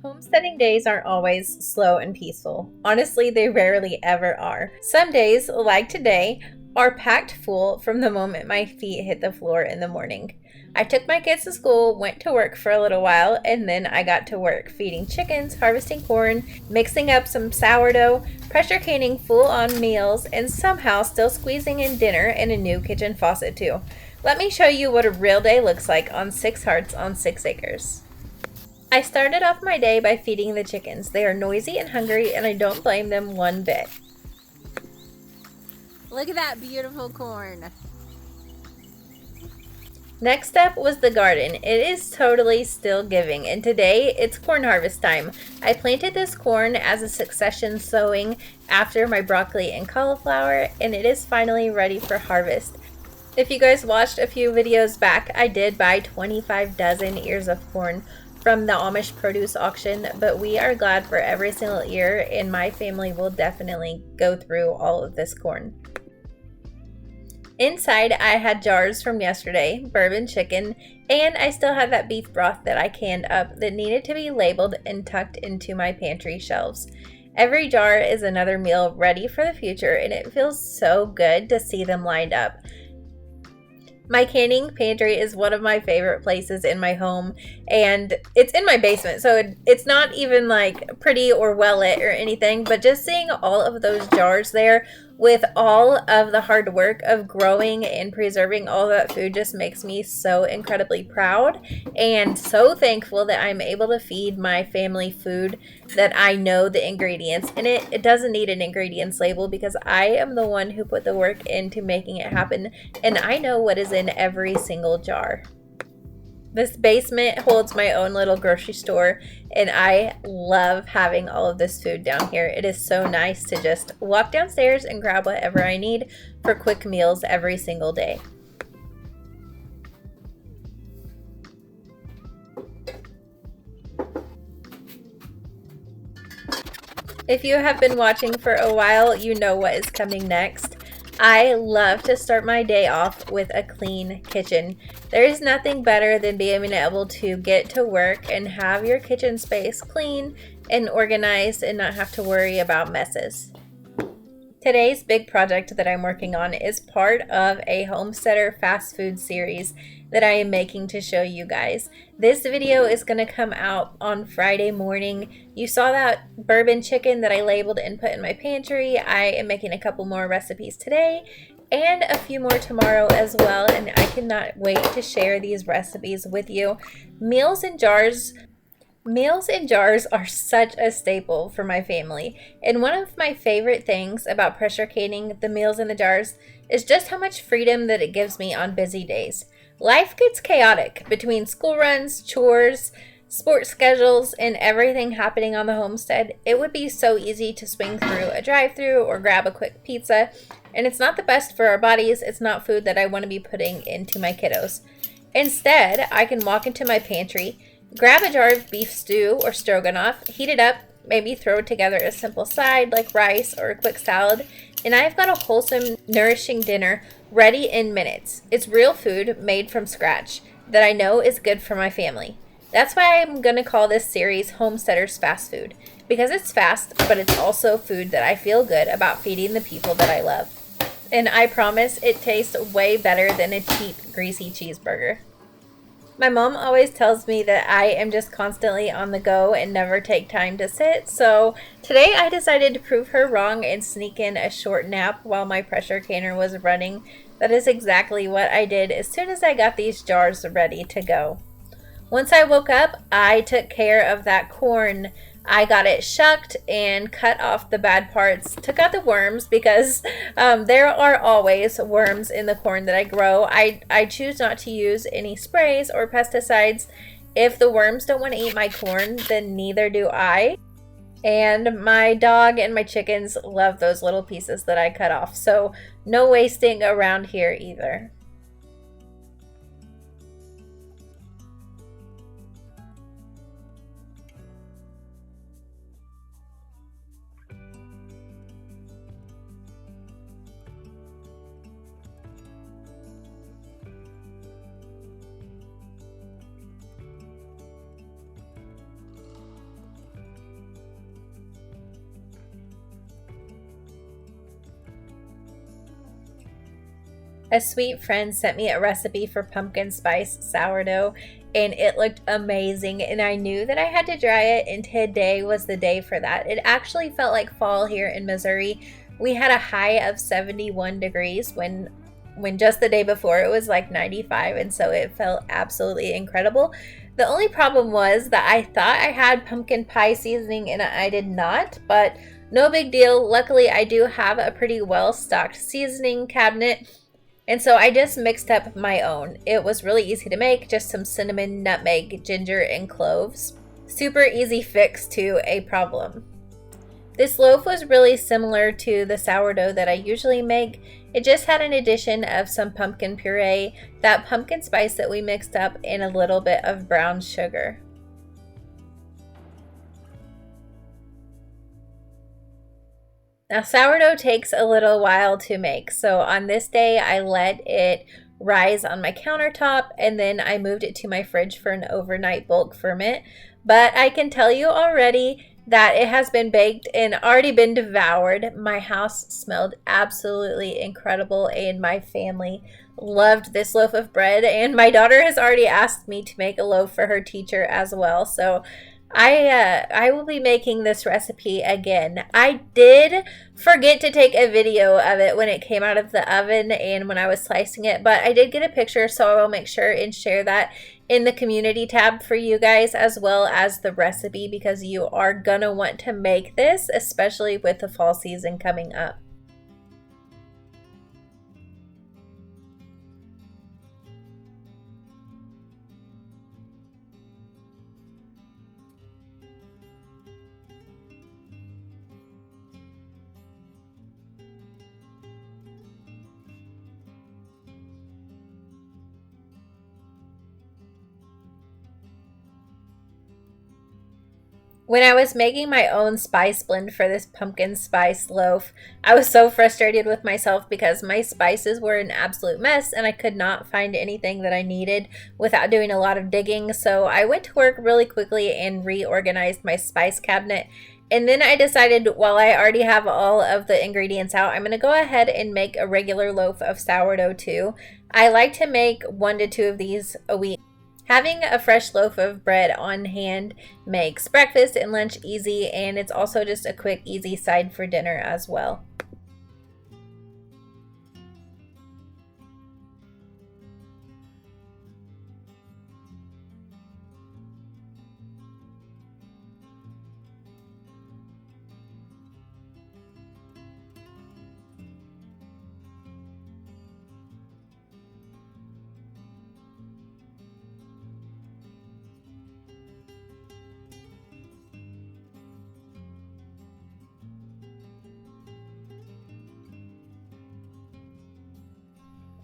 Homesteading days aren't always slow and peaceful. Honestly, they rarely ever are. Some days, like today, are packed full from the moment my feet hit the floor in the morning. I took my kids to school, went to work for a little while, and then I got to work feeding chickens, harvesting corn, mixing up some sourdough, pressure canning full-on meals, and somehow still squeezing in dinner and a new kitchen faucet too. Let me show you what a real day looks like on 6 hearts on 6 acres. I started off my day by feeding the chickens. They are noisy and hungry, and I don't blame them one bit. Look at that beautiful corn. Next up was the garden. It is totally still giving, and today it's corn harvest time. I planted this corn as a succession sowing after my broccoli and cauliflower, and it is finally ready for harvest. If you guys watched a few videos back, I did buy 25 dozen ears of corn from the Amish produce auction, but we are glad for every single ear, and my family will definitely go through all of this corn. Inside, I had jars from yesterday, bourbon chicken, and I still had that beef broth that I canned up that needed to be labeled and tucked into my pantry shelves. Every jar is another meal ready for the future, and it feels so good to see them lined up. My canning pantry is one of my favorite places in my home, and it's in my basement, so it's not even like pretty or well lit or anything, but just seeing all of those jars there with all of the hard work of growing and preserving all that food just makes me so incredibly proud and so thankful that I'm able to feed my family food that I know the ingredients in it. It doesn't need an ingredients label because I am the one who put the work into making it happen, and I know what is in every single jar. This basement holds my own little grocery store, and I love having all of this food down here. It is so nice to just walk downstairs and grab whatever I need for quick meals every single day. If you have been watching for a while, you know what is coming next. I love to start my day off with a clean kitchen. There is nothing better than being able to get to work and have your kitchen space clean and organized and not have to worry about messes. Today's big project that I'm working on is part of a Homesteader Fast Food series that I am making to show you guys. This video is going to come out on Friday morning. You saw that bourbon chicken that I labeled and put in my pantry. I am making a couple more recipes today and a few more tomorrow as well, and I cannot wait to share these recipes with you. Meals in jars are such a staple for my family, and one of my favorite things about pressure canning the meals in the jars is just how much freedom that it gives me on busy days. Life gets chaotic between school runs, chores, sports schedules, and everything happening on the homestead. It would be so easy to swing through a drive-thru or grab a quick pizza, and it's not the best for our bodies. It's not food that I want to be putting into my kiddos. Instead, I can walk into my pantry, grab a jar of beef stew or stroganoff, heat it up, maybe throw together a simple side like rice or a quick salad, and I've got a wholesome, nourishing dinner ready in minutes. It's real food made from scratch that I know is good for my family. That's why I'm going to call this series Homesteader's Fast Food, because it's fast, but it's also food that I feel good about feeding the people that I love. And I promise it tastes way better than a cheap, greasy cheeseburger. My mom always tells me that I am just constantly on the go and never take time to sit, so today I decided to prove her wrong and sneak in a short nap while my pressure canner was running. That is exactly what I did as soon as I got these jars ready to go. Once I woke up, I took care of that corn. I got it shucked and cut off the bad parts, took out the worms because there are always worms in the corn that I grow. I choose not to use any sprays or pesticides. If the worms don't want to eat my corn, then neither do I. And my dog and my chickens love those little pieces that I cut off, so no wasting around here either. A sweet friend sent me a recipe for pumpkin spice sourdough, and it looked amazing, and I knew that I had to try it, and today was the day for that. It actually felt like fall here in Missouri. We had a high of 71 degrees when just the day before it was like 95, and so it felt absolutely incredible. The only problem was that I thought I had pumpkin pie seasoning and I did not, but no big deal. Luckily, I do have a pretty well-stocked seasoning cabinet, and so I just mixed up my own. It was really easy to make, just some cinnamon, nutmeg, ginger, and cloves. Super easy fix to a problem. This loaf was really similar to the sourdough that I usually make. It just had an addition of some pumpkin puree, that pumpkin spice that we mixed up, and a little bit of brown sugar. Now, sourdough takes a little while to make, so on this day I let it rise on my countertop and then I moved it to my fridge for an overnight bulk ferment. But I can tell you already that it has been baked and already been devoured. My house smelled absolutely incredible and my family loved this loaf of bread, and my daughter has already asked me to make a loaf for her teacher as well. So I will be making this recipe again. I did forget to take a video of it when it came out of the oven and when I was slicing it, but I did get a picture, so I will make sure and share that in the community tab for you guys, as well as the recipe, because you are gonna want to make this, especially with the fall season coming up. When I was making my own spice blend for this pumpkin spice loaf, I was so frustrated with myself because my spices were an absolute mess and I could not find anything that I needed without doing a lot of digging. So I went to work really quickly and reorganized my spice cabinet. And then I decided, while I already have all of the ingredients out, I'm going to go ahead and make a regular loaf of sourdough too. I like to make 1 to 2 of these a week. Having a fresh loaf of bread on hand makes breakfast and lunch easy, and it's also just a quick, easy side for dinner as well.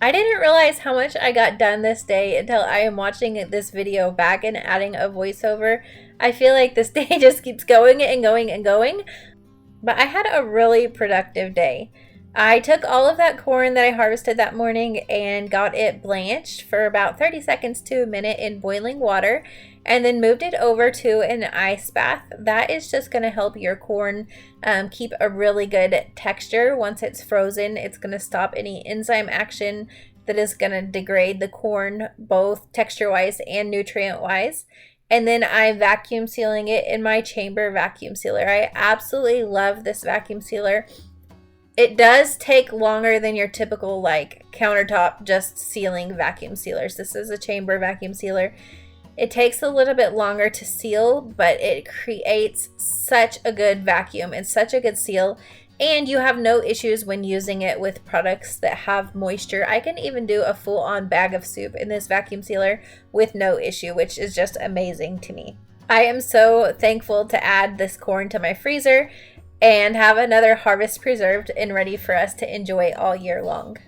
I didn't realize how much I got done this day until I am watching this video back and adding a voiceover. I feel like this day just keeps going and going and going, but I had a really productive day. I took all of that corn that I harvested that morning and got it blanched for about 30 seconds to a minute in boiling water, and then moved it over to an ice bath. That is just going to help your corn keep a really good texture. Once it's frozen, it's going to stop any enzyme action that is going to degrade the corn, both texture-wise and nutrient-wise. And then I'm vacuum sealing it in my chamber vacuum sealer. I absolutely love this vacuum sealer. It does take longer than your typical like countertop just sealing vacuum sealers. This is a chamber vacuum sealer. It takes a little bit longer to seal, but it creates such a good vacuum and such a good seal. And you have no issues when using it with products that have moisture. I can even do a full-on bag of soup in this vacuum sealer with no issue, which is just amazing to me. I am so thankful to add this corn to my freezer and have another harvest preserved and ready for us to enjoy all year long.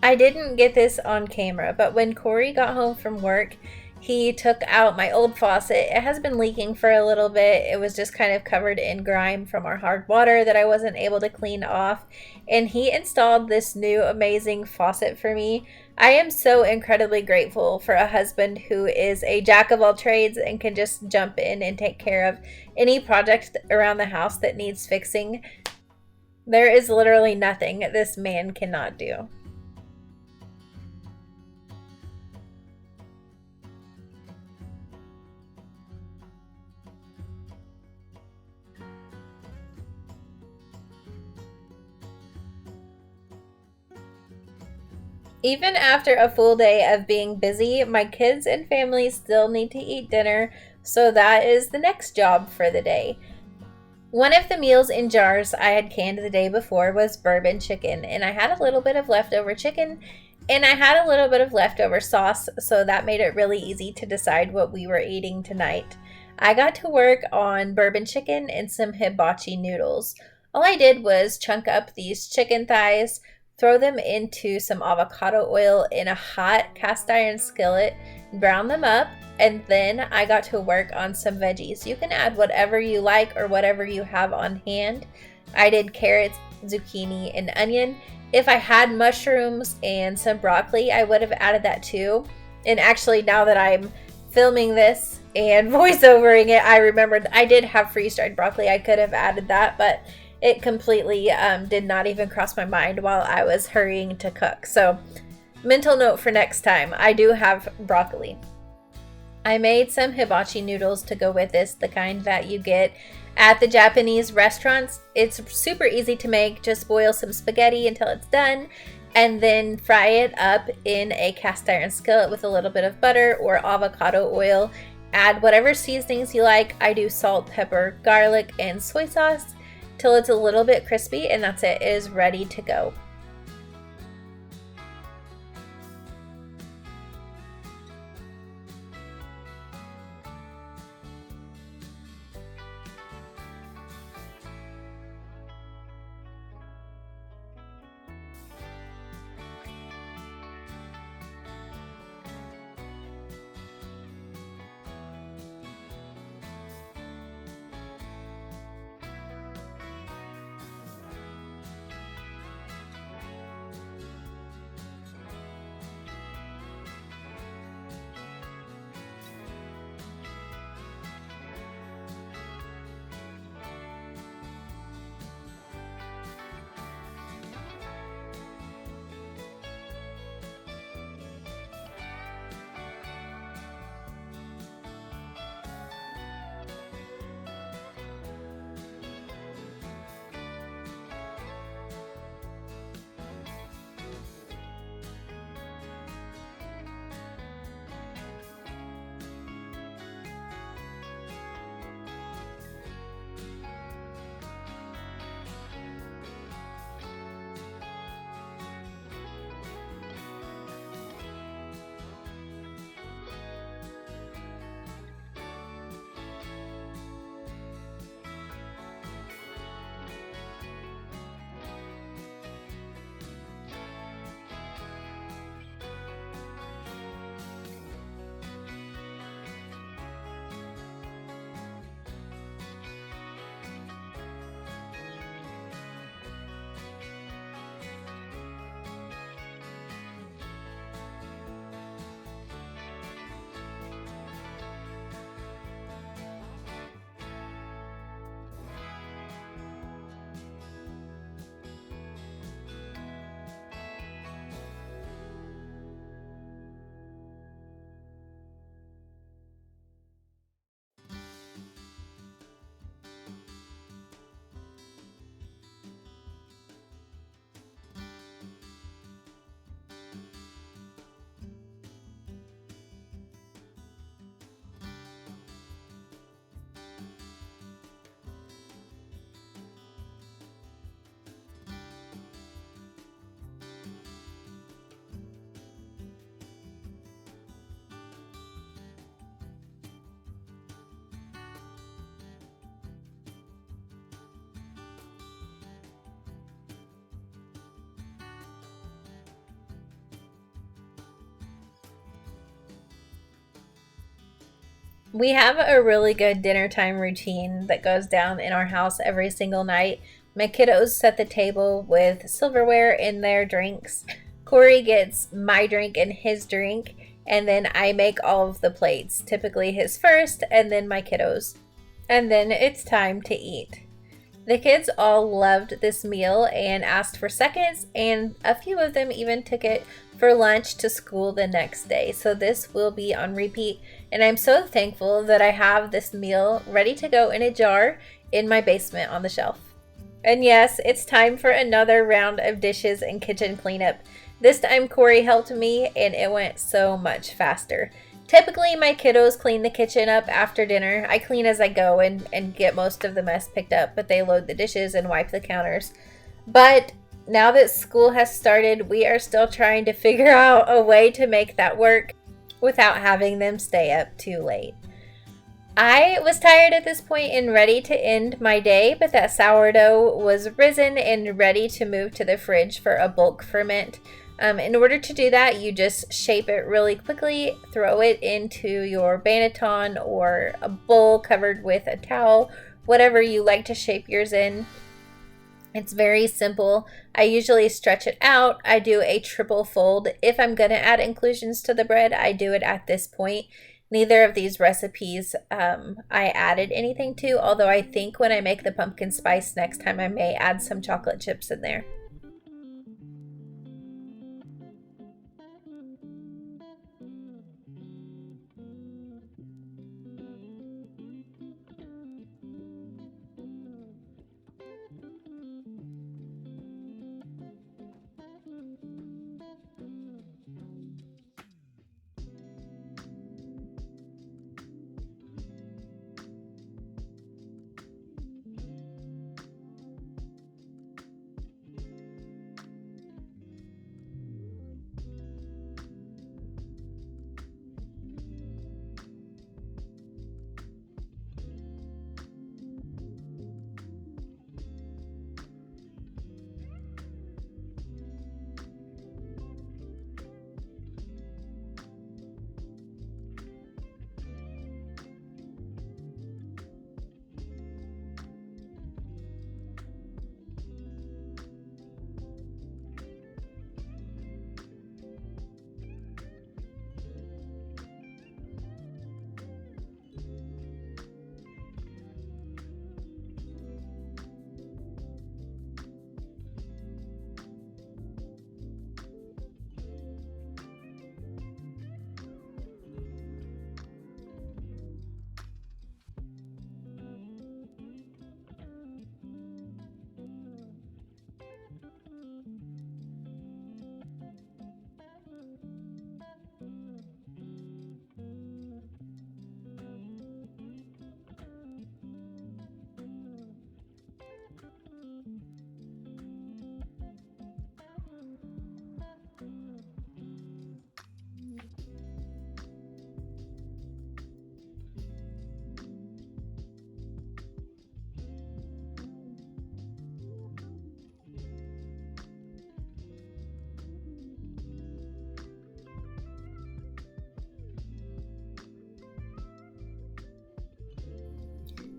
I didn't get this on camera, but when Corey got home from work, he took out my old faucet. It has been leaking for a little bit. It was just kind of covered in grime from our hard water that I wasn't able to clean off. And he installed this new amazing faucet for me. I am so incredibly grateful for a husband who is a jack of all trades and can just jump in and take care of any project around the house that needs fixing. There is literally nothing this man cannot do. Even after a full day of being busy, my kids and family still need to eat dinner, so that is the next job for the day. One of the meals in jars I had canned the day before was bourbon chicken, and I had a little bit of leftover chicken and I had a little bit of leftover sauce, so that made it really easy to decide what we were eating tonight. I got to work on bourbon chicken and some hibachi noodles. All I did was chunk up these chicken thighs, throw them into some avocado oil in a hot cast iron skillet, brown them up, and then I got to work on some veggies. You can add whatever you like or whatever you have on hand. I did carrots, zucchini, and onion. If I had mushrooms and some broccoli, I would have added that too. And actually, now that I'm filming this and voiceovering it, I remembered I did have freeze-dried broccoli. I could have added that, but it completely did not even cross my mind while I was hurrying to cook. So, mental note for next time, I do have broccoli. I made some hibachi noodles to go with this, the kind that you get at the Japanese restaurants. It's super easy to make. Just boil some spaghetti until it's done and then fry it up in a cast iron skillet with a little bit of butter or avocado oil. Add whatever seasonings you like. I do salt, pepper, garlic, and soy sauce till it's a little bit crispy, and that's it. It is ready to go. We have a really good dinner time routine that goes down in our house every single night. My kiddos set the table with silverware in their drinks. Corey gets my drink and his drink, and then I make all of the plates, typically his first, and then my kiddos. And then it's time to eat. The kids all loved this meal and asked for seconds, and a few of them even took it for lunch to school the next day. So this will be on repeat, and I'm so thankful that I have this meal ready to go in a jar in my basement on the shelf. And yes, it's time for another round of dishes and kitchen cleanup. This time Corey helped me, and it went so much faster. Typically, my kiddos clean the kitchen up after dinner. I clean as I go and get most of the mess picked up, but they load the dishes and wipe the counters. But now that school has started, we are still trying to figure out a way to make that work without having them stay up too late. I was tired at this point and ready to end my day, but that sourdough was risen and ready to move to the fridge for a bulk ferment. In order to do that, you just shape it really quickly, throw it into your banneton or a bowl covered with a towel, whatever you like to shape yours in. It's very simple. I usually stretch it out. I do a triple fold. If I'm going to add inclusions to the bread, I do it at this point. Neither of these recipes I added anything to, although I think when I make the pumpkin spice next time, I may add some chocolate chips in there.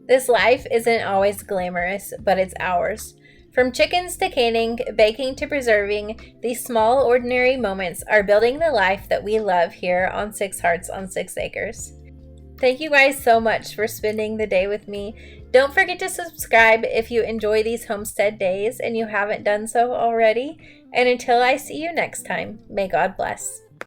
This life isn't always glamorous, but it's ours. From chickens to canning, baking to preserving, these small, ordinary moments are building the life that we love here on Six Hearts on 6 Acres. Thank you guys so much for spending the day with me. Don't forget to subscribe if you enjoy these homestead days and you haven't done so already. And until I see you next time, may God bless.